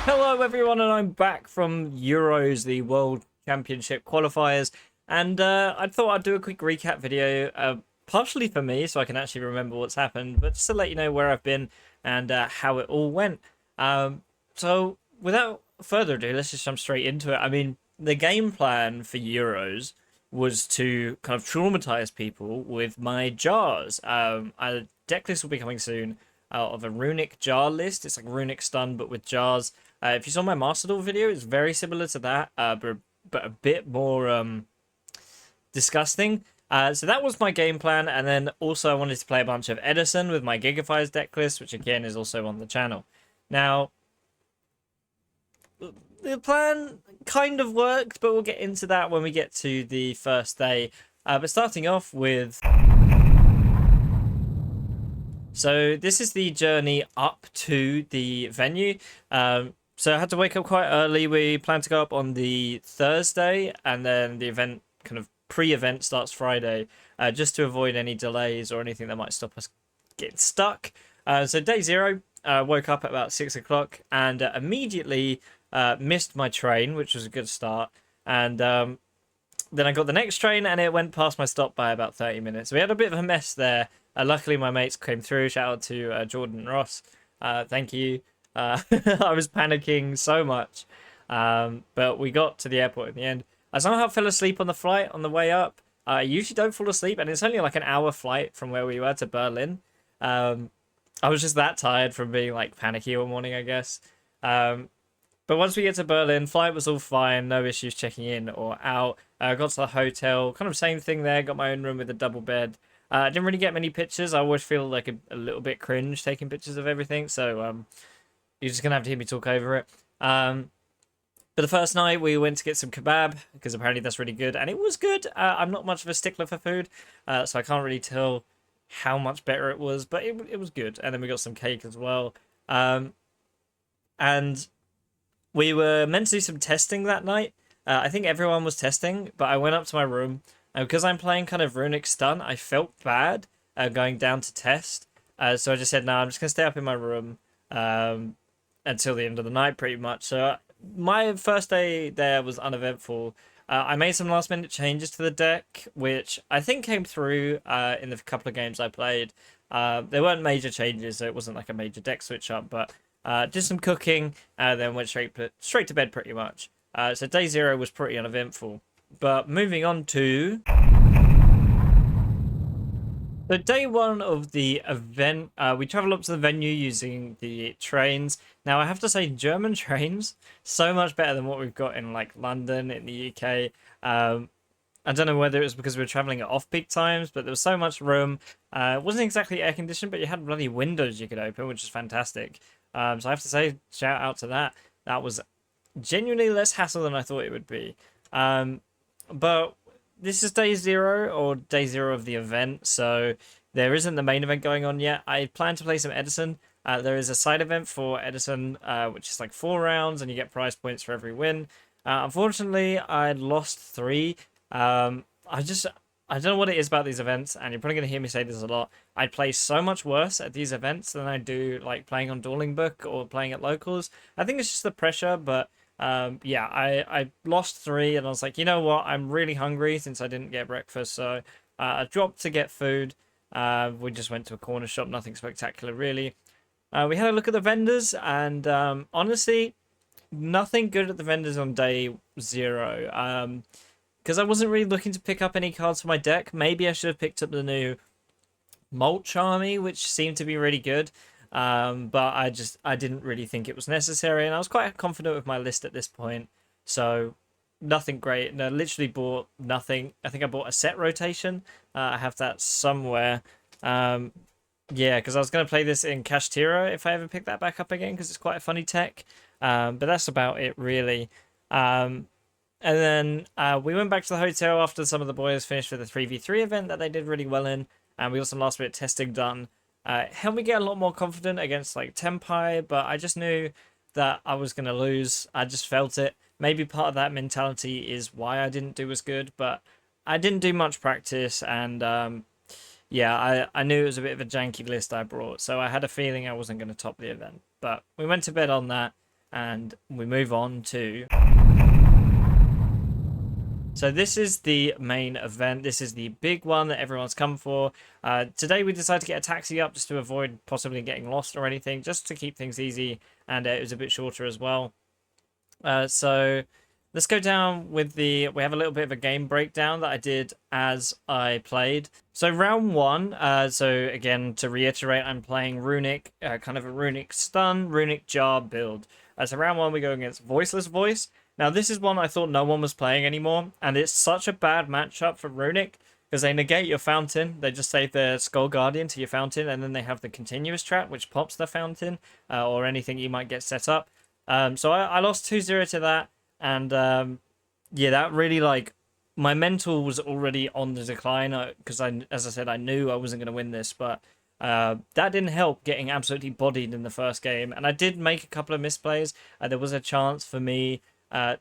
Hello everyone, and I'm back from Euros, the World Championship Qualifiers, and I thought I'd do a quick recap video, partially for me, so I can actually remember what's happened, but just to let you know where I've been and how it all went. So without further ado, let's just jump straight into it. I mean, the game plan for Euros was to kind of traumatize people with my jars. A deck list will be coming soon out of a Runick jar list. It's like Runick Stun, but with jars. If you saw my Master Duel video, it's very similar to that, but a bit more disgusting. So that was my game plan, and then also I wanted to play a bunch of Edison with my Gigafire's deck list, which again is also on the channel. Now, the plan kind of worked, but we'll get into that when we get to the first day. But starting off with... So this is the journey up to the venue. So I had to wake up quite early. We planned to go up on the Thursday, and then the event, kind of pre-event, starts Friday, just to avoid any delays or anything that might stop us getting stuck. So day zero, woke up at about 6 o'clock and immediately missed my train, which was a good start. And then I got the next train, and it went past my stop by about 30 minutes. We had a bit of a mess there. Luckily, my mates came through. Shout out to Jordan and Ross. Thank you. I was panicking so much. But we got to the airport in the end. I somehow fell asleep on the flight on the way up. I usually don't fall asleep, and it's only like an hour flight from where we were to Berlin. I was just that tired from being like panicky all morning, I guess. But once we get to Berlin, flight was all fine. No issues checking in or out. Got to the hotel. Kind of same thing there. Got my own room with a double bed. I didn't really get many pictures. I always feel like a little bit cringe taking pictures of everything. So you're just going to have to hear me talk over it. But the first night we went to get some kebab, because apparently that's really good. And it was good. I'm not much of a stickler for food, so I can't really tell how much better it was. But it was good. And then we got some cake as well. And we were meant to do some testing that night. I think everyone was testing, but I went up to my room. And because I'm playing kind of Runick Stun, I felt bad going down to test. So I just said, no, I'm just going to stay up in my room until the end of the night, pretty much. So my first day there was uneventful. I made some last minute changes to the deck, which I think came through in the couple of games I played. There weren't major changes, so it wasn't like a major deck switch up, but did some cooking, then went straight to bed pretty much. So day zero was pretty uneventful. But moving on to... So day one of the event, we travel up to the venue using the trains. Now, I have to say, German trains, so much better than what we've got in, like, London, in the UK. I don't know whether it was because we were traveling at off-peak times, but there was so much room. It wasn't exactly air-conditioned, but you had bloody windows you could open, which is fantastic. So I have to say, shout out to that. That was genuinely less hassle than I thought it would be. But this is day zero, or day zero of the event, so there isn't the main event going on yet. I plan to play some Edison. There is a side event for Edison, which is like 4 rounds, and you get prize points for every win. Unfortunately, I lost 3. I don't know what it is about these events, and you're probably going to hear me say this a lot. I play so much worse at these events than I do like playing on Dueling Book or playing at locals. I think it's just the pressure, but... yeah, I lost 3, and I was like, you know what, I'm really hungry since I didn't get breakfast, so I dropped to get food. We just went to a corner shop, nothing spectacular really. We had a look at the vendors, and honestly, nothing good at the vendors on day 0. Because I wasn't really looking to pick up any cards for my deck. Maybe I should have picked up the new Mulch Army, which seemed to be really good. But I didn't really think it was necessary, and I was quite confident with my list at this point, so nothing great. And I literally bought nothing. I think I bought a set rotation. I have that somewhere. Yeah, because I was going to play this in Kashtira if I ever pick that back up again, because it's quite a funny tech. But that's about it really. And then we went back to the hotel after some of the boys finished with the 3v3 event that they did really well in, and we got some last minute testing done. Helped me get a lot more confident against like Tempai, but I just knew that I was going to lose. I just felt it. Maybe part of that mentality is why I didn't do as good, but I didn't do much practice, and yeah, I knew it was a bit of a janky list I brought, so I had a feeling I wasn't going to top the event. But we went to bed on that. and we move on to... So this is the main event. This is the big one that everyone's come for. Today we decided to get a taxi up just to avoid possibly getting lost or anything, just to keep things easy, and it was a bit shorter as well. So let's go down with we have a little bit of a game breakdown that I did as I played. So round one, so again, to reiterate, I'm playing Runick, kind of a Runick stun, Runick jar build. So round one, we go against Voiceless Voice. Now, this is one I thought no one was playing anymore, and it's such a bad matchup for Runick, because they negate your fountain. They just save their Skull Guardian to your fountain, and then they have the continuous trap, which pops the fountain, or anything you might get set up. So I lost 2-0 to that, and yeah, that really, like, my mental was already on the decline, because as I said, I knew I wasn't going to win this, but that didn't help getting absolutely bodied in the first game, and I did make a couple of misplays. There was a chance for me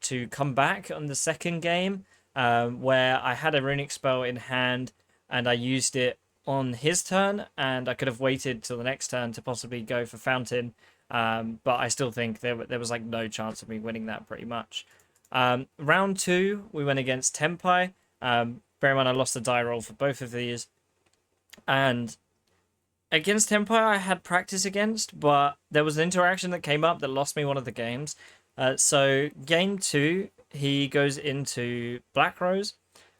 to come back on the second game, where I had a runic spell in hand and I used it on his turn, and I could have waited till the next turn to possibly go for fountain, but I still think there was like no chance of me winning that pretty much. Round two, we went against Tempai. Bear in mind I lost the die roll for both of these, and against Tempai I had practice against, but there was an interaction that came up that lost me one of the games. So game two, he goes into Black Rose.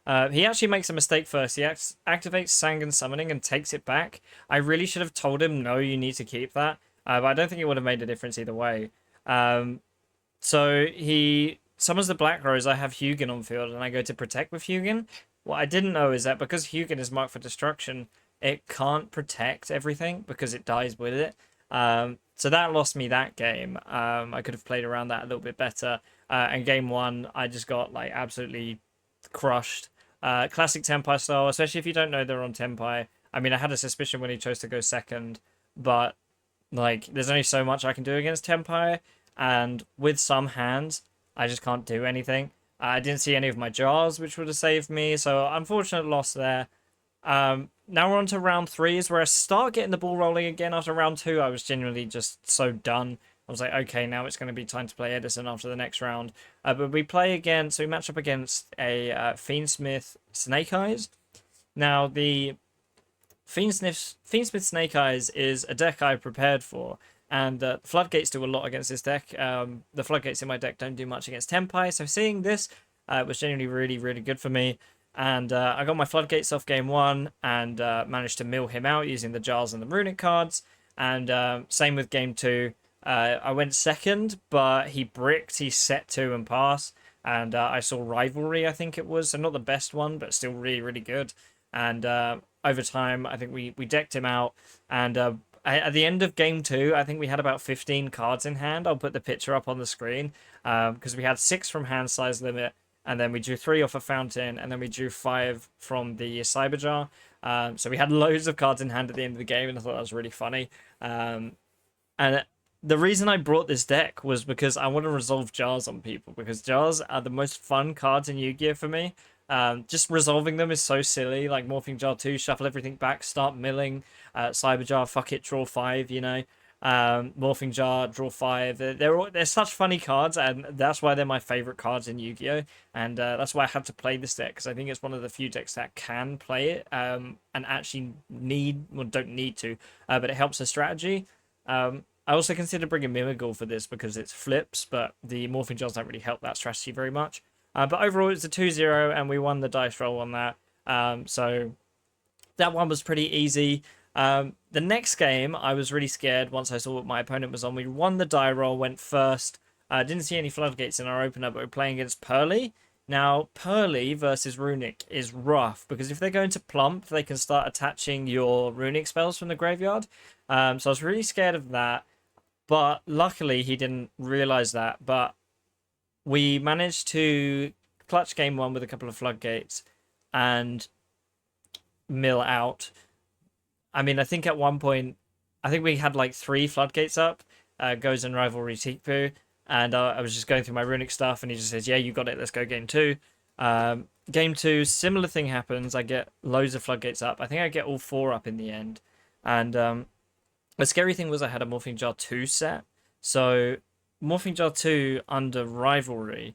He actually makes a mistake first. He activates Sangan Summoning and takes it back. I really should have told him, no, you need to keep that. But I don't think it would have made a difference either way. So he summons the Black Rose. I have Hugin on field, and I go to protect with Hugin. What I didn't know is that because Hugin is marked for destruction, it can't protect everything because it dies with it. So that lost me that game. I could have played around that a little bit better. And game one, I just got like absolutely crushed. Classic Tempai style, especially if you don't know they're on Tempai. I mean, I had a suspicion when he chose to go second, but like there's only so much I can do against Tempai, and with some hands, I just can't do anything. I didn't see any of my jars, which would have saved me, so unfortunate loss there. Now we're on to round three, is where I start getting the ball rolling again. After round two, I was genuinely just so done. I was like, okay, now it's going to be time to play Edison after the next round. But we play again, so we match up against a Fiendsmith Snake Eyes. Now, the Fiendsmith Snake Eyes is a deck I prepared for, and Floodgates do a lot against this deck. The Floodgates in my deck don't do much against Tempai, so seeing this was genuinely really, really good for me. And I got my Floodgates off game one and managed to mill him out using the Jars and the Runic cards. And same with game two. I went second, but he bricked, he set two and pass. And I saw Rivalry, I think it was. So not the best one, but still really, really good. And over time, I think we decked him out. And at the end of game two, I think we had about 15 cards in hand. I'll put the picture up on the screen because we had 6 from hand size limit. And then we drew 3 off a fountain, and then we drew 5 from the Cyber Jar. So we had loads of cards in hand at the end of the game, and I thought that was really funny. And the reason I brought this deck was because I want to resolve Jars on people, because Jars are the most fun cards in Yu-Gi-Oh! For me. Just resolving them is so silly, like Morphing Jar 2, shuffle everything back, start milling, Cyber Jar, fuck it, draw 5, you know. Morphing Jar, draw 5. They're such funny cards, and that's why they're my favorite cards in Yu-Gi-Oh! And that's why I had to play this deck, because I think it's one of the few decks that can play it and actually don't need to, but it helps the strategy. I also consider bringing Mimigul for this because it's flips, but the Morphing Jars don't really help that strategy very much. But overall, it's a 2-0, and we won the dice roll on that. So that one was pretty easy. The next game, I was really scared once I saw what my opponent was on. We won the die roll, went first. Didn't see any Floodgates in our opener, but we're playing against Pearly. Now, Pearly versus Runic is rough, because if they're going to Plump, they can start attaching your Runic spells from the graveyard. So I was really scared of that, but luckily he didn't realize that. But we managed to clutch game one with a couple of Floodgates and mill out. I mean, I think at one point, I think we had like 3 Floodgates up, Goes and Rivalry Tipu, and I was just going through my Runic stuff, and he just says, yeah, you got it, let's go game 2. Game 2, similar thing happens, I get loads of Floodgates up. I think I get all 4 up in the end. And the scary thing was I had a Morphing Jar 2 set, so Morphing Jar 2 under Rivalry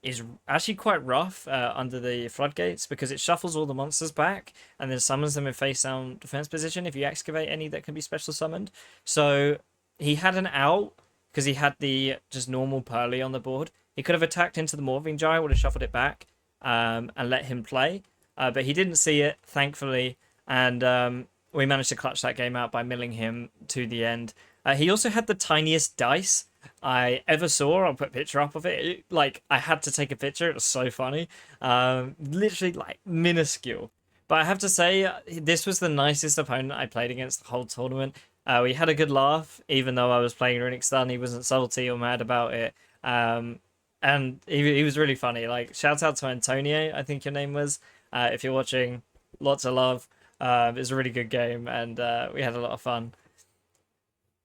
is actually quite rough under the floodgates because it shuffles all the monsters back and then summons them in face down defense position if you excavate any that can be special summoned. So he had an out because he had the just normal Pearly on the board. He could have attacked into the Morphing Jar, would have shuffled it back and let him play. But he didn't see it, thankfully, and we managed to clutch that game out by milling him to the end. He also had the tiniest dice I ever saw. I'll put a picture up of it. Like, I had to take a picture. It was so funny. Literally, like, minuscule. But I have to say, this was the nicest opponent I played against the whole tournament. We had a good laugh, even though I was playing Runick Stun. He wasn't salty or mad about it. And he was really funny. Like, shout out to Antonio, I think your name was. If you're watching, lots of love. It was a really good game, and we had a lot of fun.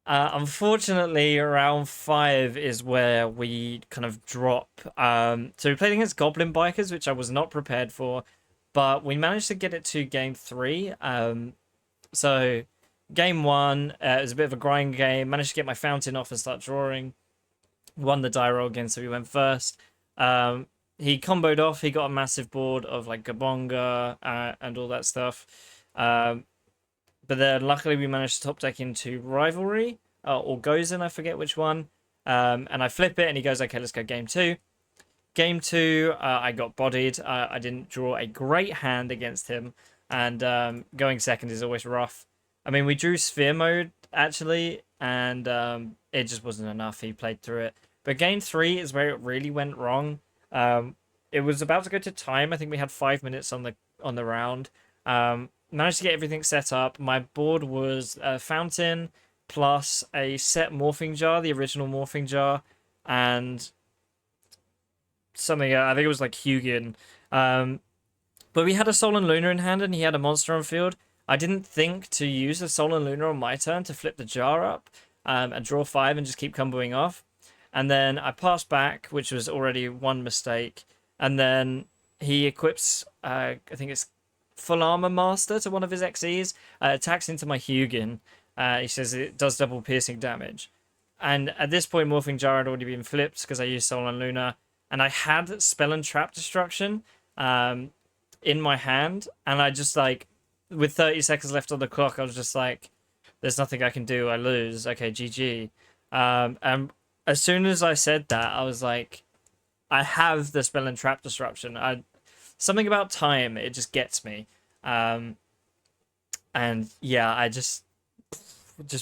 Unfortunately, round 5 is where we kind of drop. So we played against Goblin Bikers, which I was not prepared for, but we managed to get it to game 3. So game 1, it was a bit of a grind game. Managed to get my fountain off and start drawing. Won the die roll again, so we went first. He comboed off. He got a massive board of like Gabonga and all that stuff. But then luckily we managed to top deck into Rivalry or Gozen, I forget which one. And I flip it and he goes, okay, let's go game 2. Game 2, I got bodied. I didn't draw a great hand against him. And going second is always rough. I mean, we drew Sphere Mode, actually, and it just wasn't enough. He played through it. But game 3 is where it really went wrong. It was about to go to time. I think we had 5 minutes on the round. Managed to get everything set up. My board was a fountain plus a set Morphing Jar, the original Morphing Jar, and something, I think it was like Hugin. But we had a Sol and Luna in hand and he had a monster on field. I didn't think to use the Sol and Luna on my turn to flip the jar up and draw 5 and just keep comboing off. And then I passed back, which was already one mistake. And then he equips, I think it's Full Armor Master to one of his XEs, attacks into my Hugin. He says it does double piercing damage. And at this point, Morphing Jar had already been flipped because I used Sol and Luna. And I had Spell and Trap Destruction in my hand. And I just like, with 30 seconds left on the clock, I was just like, there's nothing I can do. I lose. Okay, GG. And as soon as I said that, I was like, I have the Spell and Trap Disruption. Something about time, it just gets me. And yeah, I just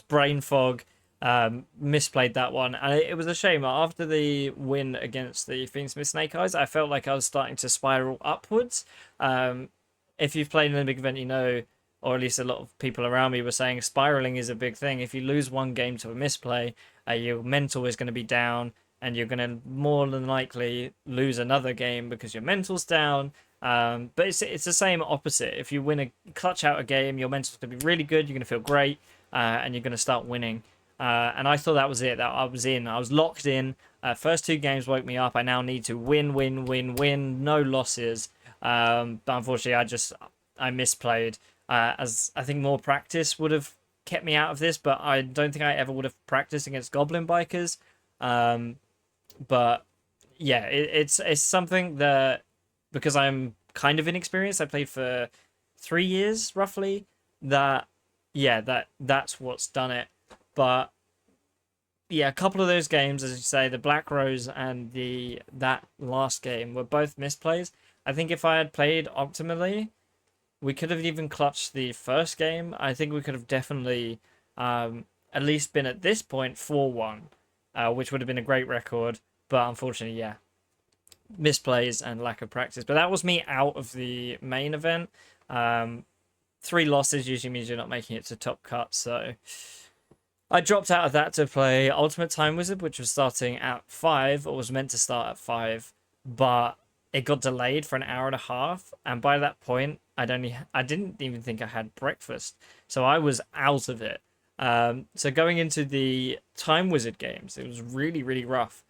brain fog, misplayed that one. And it was a shame. After the win against the Fiendsmith Snake Eyes, I felt like I was starting to spiral upwards. If you've played in a big event, you know, or at least a lot of people around me were saying spiraling is a big thing. If you lose one game to a misplay, your mental is going to be down, and you're going to more than likely lose another game because your mental's down. But it's the same opposite. If you win a clutch out a game, your mental's going to be really good. You're going to feel great, and you're going to start winning. And I thought that was it. That I was in. I was locked in. First 2 games woke me up. I now need to win, win, win, win. No losses. But unfortunately, I misplayed. As I think more practice would have kept me out of this, but I don't think I ever would have practiced against Goblin Bikers. But yeah, it's something that, because I'm kind of inexperienced, I played for 3 years roughly, that's what's done it. But yeah, a couple of those games, as you say, the Black Rose and that last game were both misplays. I think if I had played optimally, we could have even clutched the first game. I think we could have definitely at least been at this point 4-1, which would have been a great record. But unfortunately, yeah, misplays and lack of practice. But that was me out of the main event. 3 losses usually means you're not making it to top cut. So I dropped out of that to play Ultimate Time Wizard, which was starting at 5, or was meant to start at 5. But it got delayed for an hour and a half. And by that point, I didn't even think I had breakfast. So I was out of it. So going into the Time Wizard games, it was really, really rough.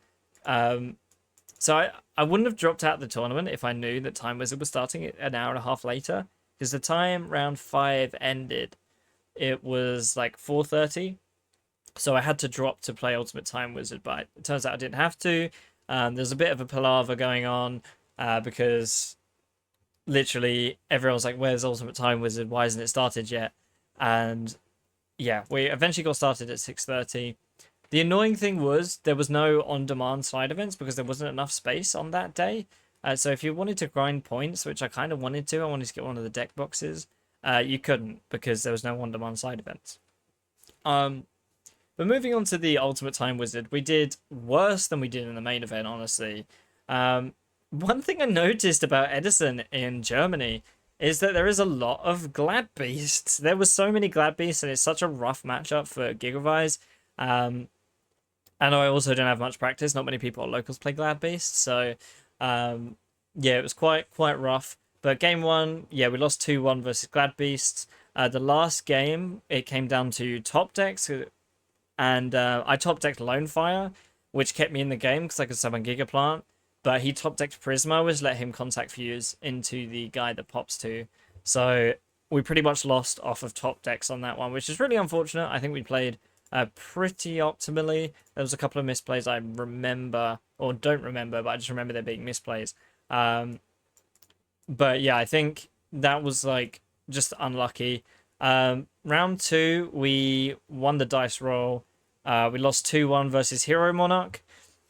So I wouldn't have dropped out the tournament if I knew that Time Wizard was starting an hour and a half later. Because the time round 5 ended, it was like 4:30. So I had to drop to play Ultimate Time Wizard, but it turns out I didn't have to. There's a bit of a palaver going on because literally everyone's like, "Where's Ultimate Time Wizard? Why hasn't it started yet?" And yeah, we eventually got started at 6:30. The annoying thing was there was no on-demand side events because there wasn't enough space on that day. So if you wanted to grind points, which I kind of wanted to, I wanted to get one of the deck boxes. You couldn't because there was no on-demand side events. But moving on to the Ultimate Time Wizard, we did worse than we did in the main event, honestly. One thing I noticed about Edison in Germany is that there is a lot of Glad Beasts. There were so many Glad Beasts, and it's such a rough matchup for Gigavise. And I also don't have much practice. Not many people at locals play Glad Beasts, so yeah, it was quite rough. But game one, yeah, we lost 2-1 versus Glad Beasts. The last game, it came down to top decks, and I top decked Lone Fire, which kept me in the game because I could summon Gigaplant. But he top decked Prisma, which let him contact fuse into the guy that pops to. So we pretty much lost off of top decks on that one, which is really unfortunate. I think we played pretty optimally. There was a couple of misplays I remember, or don't remember, but I just remember there being misplays. But yeah, I think that was like just unlucky. Round 2, we won the dice roll. We lost 2-1 versus Hero Monarch.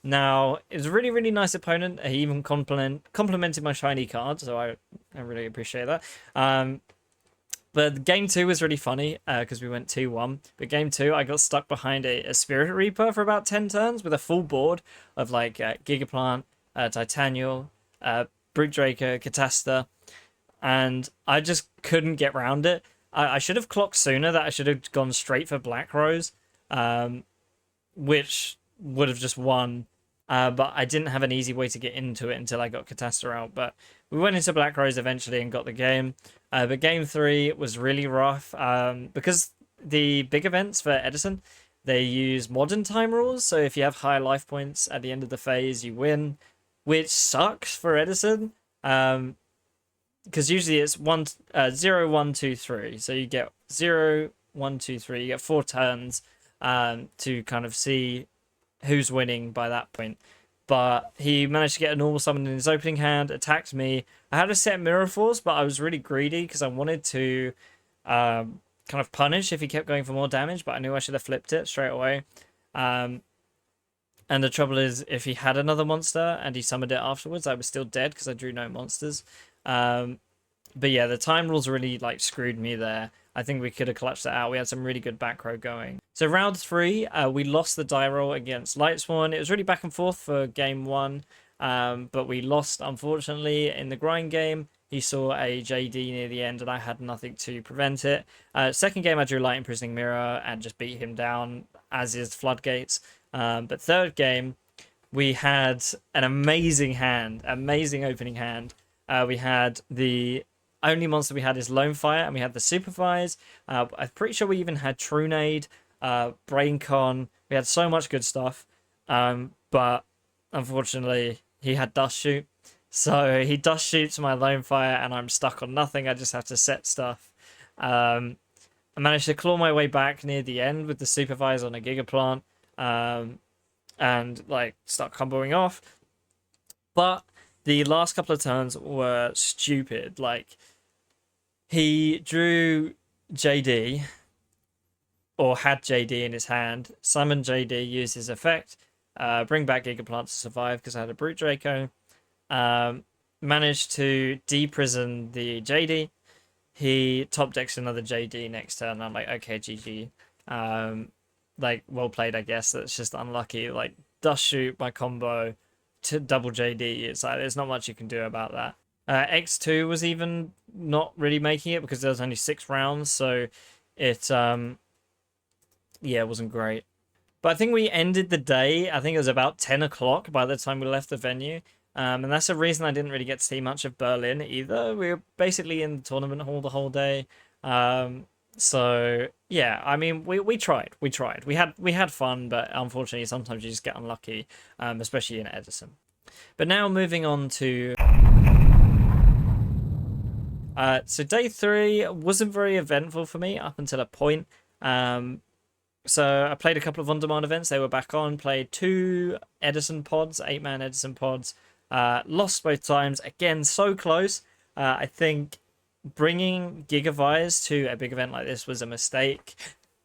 Now, it was a really, really nice opponent. He even complimented my shiny card, so I really appreciate that. But game 2 was really funny because we went 2-1. But game 2, I got stuck behind a Spirit Reaper for about 10 turns with a full board of like Gigaplant, Titanial, Brute Draco, Catasta, and I just couldn't get around it. I should have clocked sooner that I should have gone straight for Black Rose, which would have just won. But I didn't have an easy way to get into it until I got Catasta out. But we went into Black Rose eventually and got the game. But game 3 was really rough because the big events for Edison, they use modern time rules. So if you have high life points at the end of the phase, you win, which sucks for Edison. Because usually it's 0, 1, 2, 3. So you get 0, 1, 2, 3. You get 4 turns to kind of see who's winning by that point. But he managed to get a normal summon in his opening hand, attacked me. I had a set Mirror Force, but I was really greedy because I wanted to kind of punish if he kept going for more damage, but I knew I should have flipped it straight away. And the trouble is, if he had another monster and he summoned it afterwards, I was still dead because I drew no monsters. But yeah, the time rules really like screwed me there. I think we could have clutched that out. We had some really good back row going. So round 3, we lost the die roll against Lightsworn. It was really back and forth for game 1, but we lost, unfortunately, in the grind game. He saw a JD near the end, and I had nothing to prevent it. Second game, I drew Light Imprisoning Mirror and just beat him down, as is Floodgates. But third game, we had an amazing hand, amazing opening hand. We had the only monster we had is Lone Fire, and we had the Supervise. I'm pretty sure we even had Trunade, Braincon. We had so much good stuff. But unfortunately, he had Dust Shoot. So he Dust Shoots my Lone Fire, and I'm stuck on nothing. I just have to set stuff. I managed to claw my way back near the end with the Supervise on a Gigaplant. And like start comboing off. But the last couple of turns were stupid. Like, he drew JD, or had JD in his hand, summoned JD, used his effect, bring back Gigaplant to survive because I had a Brute Draco, managed to deprison the JD. He top decks another JD next turn. I'm like, okay, GG. Like, well played, I guess. That's just unlucky. Like, Dust Shoot my combo to double JD. It's like there's not much you can do about that. X2 was even not really making it because there was only 6 rounds, so it yeah, it wasn't great. But I think we ended the day, I think it was about 10 o'clock by the time we left the venue. And that's the reason I didn't really get to see much of Berlin either. We were basically in the tournament hall the whole day. So yeah, I mean, we tried. We had fun, but unfortunately, sometimes you just get unlucky, especially in Edison. But now moving on to so day 3 wasn't very eventful for me up until a point. So I played a couple of on-demand events. They were back on. Played 2 Edison pods, 8-man Edison pods. Lost both times. Again, so close. I think bringing Gigavise to a big event like this was a mistake.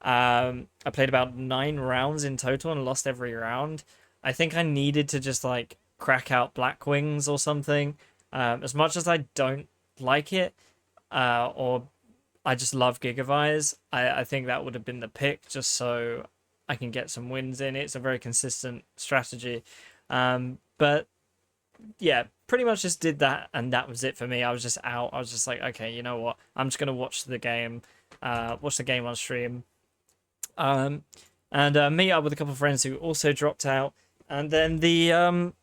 I played about 9 rounds in total and lost every round. I think I needed to just like crack out Black Wings or something. As much as I don't like it, or I just love Gigavise, I think that would have been the pick just so I can get some wins in. It's a very consistent strategy. But yeah, pretty much just did that, and that was it for me. I was just out. I was just like, okay, you know what? I'm just gonna watch the game on stream, and meet up with a couple of friends who also dropped out. And then the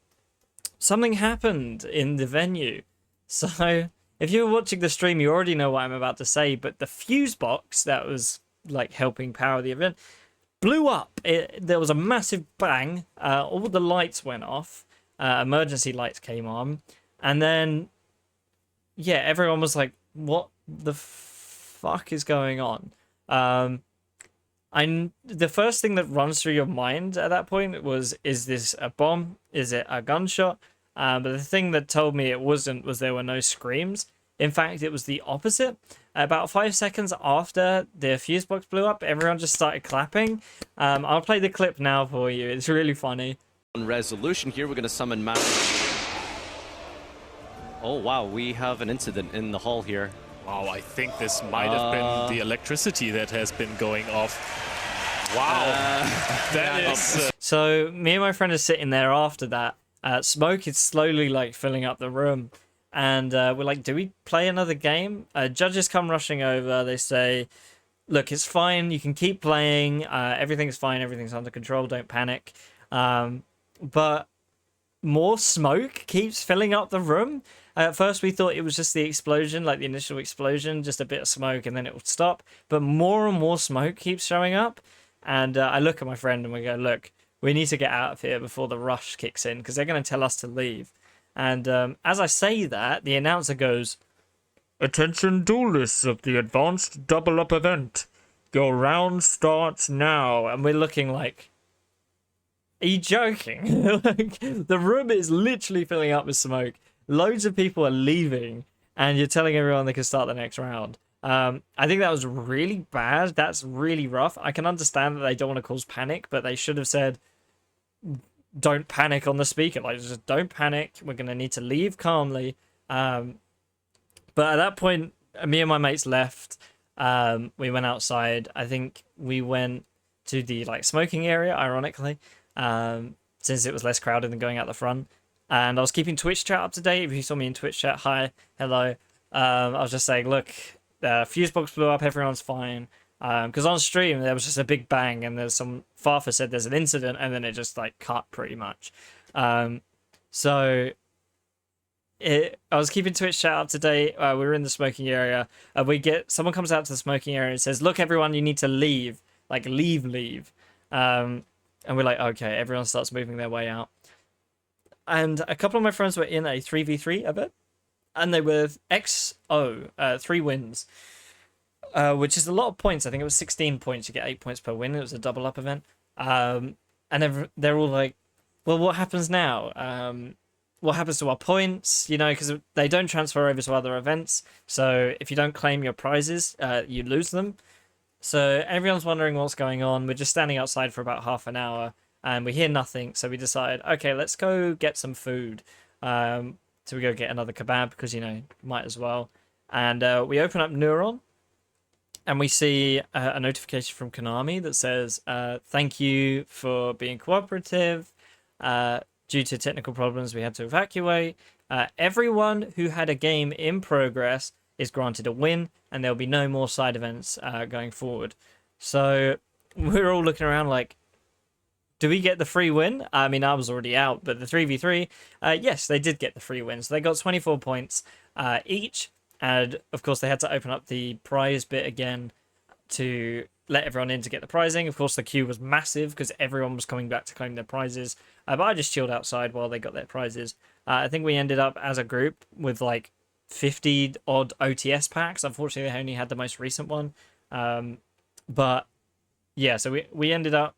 something happened in the venue. So if you were watching the stream, you already know what I'm about to say. But the fuse box that was like helping power the event blew up. There was a massive bang. All the lights went off. Emergency lights came on, and then yeah, everyone was like, "What the fuck is going on?" The first thing that runs through your mind at that point was, "Is this a bomb? Is it a gunshot?" But the thing that told me it wasn't was there were no screams. In fact, it was the opposite. About 5 seconds after the fuse box blew up, everyone just started clapping. I'll play the clip now for you. It's really funny. Resolution here, we're going to summon mass. Oh wow, we have an incident in the hall here. Wow, I think this might have been the electricity that has been going off. Wow, that is... So me and my friend are sitting there after that. Smoke is slowly like filling up the room. And we're like, do we play another game? Judges come rushing over. They say, look, it's fine. You can keep playing. Everything's fine. Everything's under control. Don't panic. But more smoke keeps filling up the room. At first, we thought it was just the explosion, like the initial explosion, just a bit of smoke, and then it would stop. But more and more smoke keeps showing up. And I look at my friend and we go, look, we need to get out of here before the rush kicks in, because they're going to tell us to leave. And as I say that, the announcer goes, "Attention duelists of the advanced double up event. Your round starts now." And we're looking like, are you joking? Like, the room is literally filling up with smoke. Loads of people are leaving, and you're telling everyone they can start the next round. I think that was really bad. That's really rough. I can understand that they don't want to cause panic, but they should have said, don't panic on the speaker. Like, just don't panic. We're going to need to leave calmly. But at that point, me and my mates left. We went outside. I think we went to the like smoking area, ironically, since it was less crowded than going out the front. And I was keeping Twitch chat up to date. If you saw me in Twitch chat, hi, hello. I was just saying, look, the fuse box blew up. Everyone's fine. Because on stream there was just a big bang, and there's some Farfa said there's an incident, and then it just like cut pretty much. So I was keeping Twitch chat up to date. We were in the smoking area. Someone comes out to the smoking area and says, "Look, everyone, you need to leave. Like leave." And we're like, okay. Everyone starts moving their way out. And a couple of my friends were in a 3v3 event, and they were XO, 3 wins. Which is a lot of points. I think it was 16 points. You get 8 points per win. It was a double up event. And they're all like, well, what happens now? What happens to our points? You know, because they don't transfer over to other events. So if you don't claim your prizes, you lose them. So everyone's wondering what's going on. We're just standing outside for about half an hour, and we hear nothing. So we decide, okay, let's go get some food. So we go get another kebab because, you know, might as well. And we open up Neuron. And we see a notification from Konami that says, thank you for being cooperative. Due to technical problems, we had to evacuate. Everyone who had a game in progress is granted a win, and there'll be no more side events going forward. So we're all looking around like, do we get the free win? I mean, I was already out, but the 3v3, yes, they did get the free win. So they got 24 points each. And, of course, they had to open up the prize bit again to let everyone in to get the prizing. Of course, the queue was massive because everyone was coming back to claim their prizes. But I just chilled outside while they got their prizes. I think we ended up, as a group, with, like, 50-odd OTS packs. Unfortunately, they only had the most recent one. But yeah, so we ended up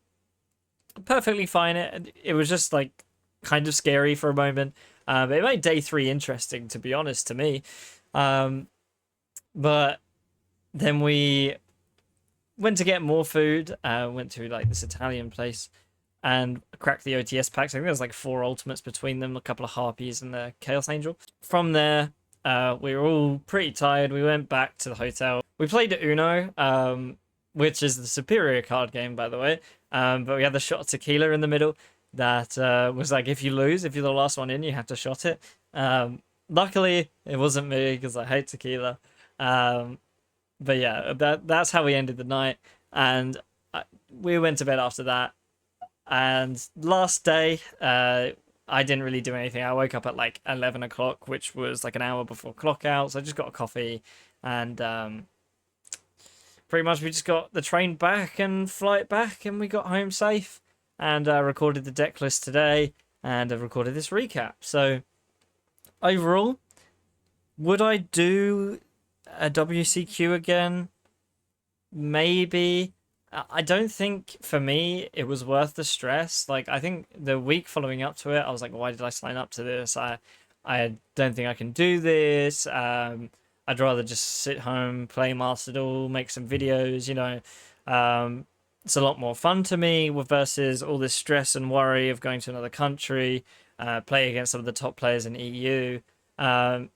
perfectly fine. It was just like kind of scary for a moment, but it made day 3 interesting, to be honest, to me. But then we went to get more food. Went to like this Italian place and cracked the OTS packs. I think there's like 4 ultimates between them, a couple of harpies and the Chaos Angel. From there, we were all pretty tired. We went back to the hotel. We played Uno, which is the superior card game, by the way. But we had the shot of tequila in the middle. That was like, if you lose, if you're the last one in, you have to shot it. Luckily, it wasn't me because I hate tequila. But yeah, that's how we ended the night. And we went to bed after that. And last day, I didn't really do anything. I woke up at like 11 o'clock, which was like an hour before clock out. So I just got a coffee and pretty much we just got the train back and flight back and we got home safe and recorded the deck list today and recorded this recap. So overall, would I do a WCQ again? Maybe. I don't think for me it was worth the stress. Like, I think the week following up to it, I was like, why did I sign up to this? I don't think I can do this. I'd rather just sit home, play Master Duel, make some videos, you know. It's a lot more fun to me versus all this stress and worry of going to another country, play against some of the top players in EU. And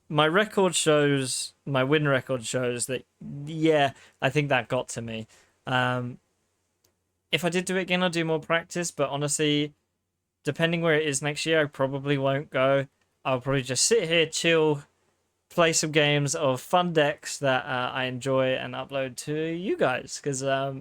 my record shows, my win record shows that, yeah, I think that got to me. If I did do it again, I'd do more practice, but honestly, depending where it is next year, I probably won't go. I'll probably just sit here, chill, play some games of fun decks that I enjoy and upload to you guys, because I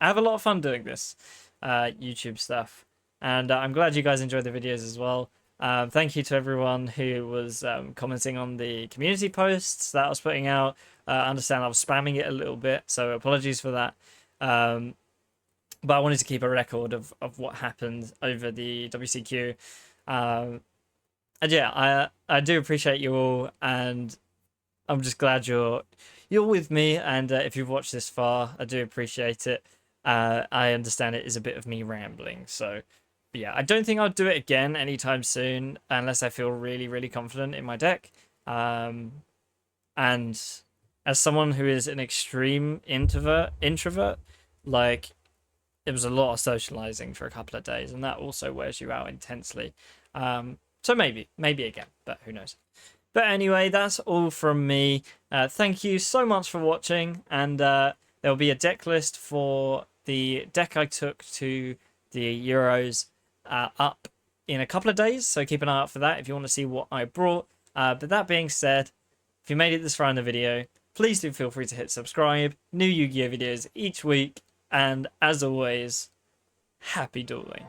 have a lot of fun doing this YouTube stuff. And I'm glad you guys enjoyed the videos as well. Thank you to everyone who was commenting on the community posts that I was putting out. I understand I was spamming it a little bit, so apologies for that. But I wanted to keep a record of what happened over the WCQ. And yeah, I do appreciate you all, and I'm just glad you're with me. And if you've watched this far, I do appreciate it. I understand it is a bit of me rambling, so. But yeah, I don't think I'll do it again anytime soon unless I feel really, really confident in my deck. And as someone who is an extreme introvert, like, it was a lot of socializing for a couple of days, and that also wears you out intensely. So maybe again, but who knows. But anyway, that's all from me. Thank you so much for watching, and there'll be a deck list for the deck I took to the Euros up in a couple of days, so keep an eye out for that if you want to see what I brought. But that being said, if you made it this far in the video, please do feel free to hit subscribe. New Yu-Gi-Oh videos each week, and as always, happy dueling.